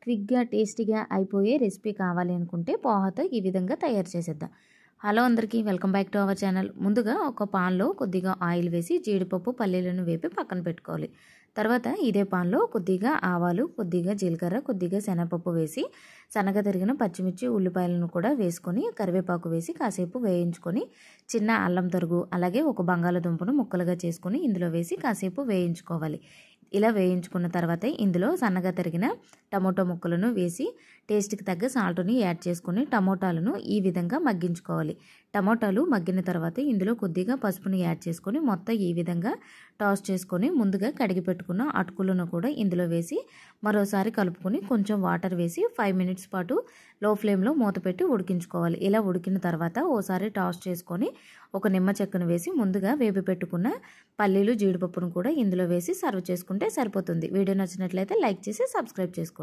క్విక్‌గా, టేస్టీగా అయిపోయే రెసిపీ కావాలి అనుకుంటే పోహాతో ఈ విధంగా తయారు చేసేద్దాం. హలో అందరికీ, welcome back to our channel. ముందుగా ఒక పాన్‌లో కొద్దిగా ఆయిల్ వేసి జీడిపప్పు, పల్లీలను వేపి పక్కన పెట్టుకోవాలి. తర్వాత ఇదే పాన్‌లో కొద్దిగా ఆవాలు, కొద్దిగా జీలకర్ర, కొద్దిగా శనగపప్పు వేసి సన్నగా తరిగిన పచ్చిమిర్చి, ఉల్లిపాయలను కూడా వేసుకొని కరివేపాకు వేసి కాసేపు వేయించుకొని చిన్న అల్లం తరుగు, అలాగే ఒక బంగాళాదుంపను ముక్కలుగా చేసుకొని ఇందులో వేసి కాసేపు వేయించుకోవాలి. ఇలా వేయించుకున్న తర్వాత ఇందులో సన్నగా తరిగిన టమోటా ముక్కలను వేసి టేస్ట్కి తగ్గ సాల్ట్ని యాడ్ చేసుకొని టమోటాలను ఈ విధంగా మగ్గించుకోవాలి. టమోటాలు మగ్గిన తర్వాత ఇందులో కొద్దిగా పసుపుని యాడ్ చేసుకొని మొత్తం ఈ విధంగా టాస్ చేసుకొని ముందుగా కడిగి పెట్టుకున్న అటుకులను కూడా ఇందులో వేసి మరోసారి కలుపుకొని కొంచెం వాటర్ వేసి 5 మినిట్స్ పాటు లో ఫ్లేమ్లో మూత పెట్టి ఉడికించుకోవాలి. ఇలా ఉడికిన తర్వాత ఓసారి టాస్ చేసుకొని ఒక నిమ్మ చెక్కను వేసి ముందుగా వేపి పెట్టుకున్న పల్లీలు, జీడిపప్పును కూడా ఇందులో వేసి సర్వ్ చేసుకుంటే సరిపోతుంది. వీడియో నచ్చినట్లయితే లైక్ చేసి సబ్స్క్రైబ్ చేసుకోండి.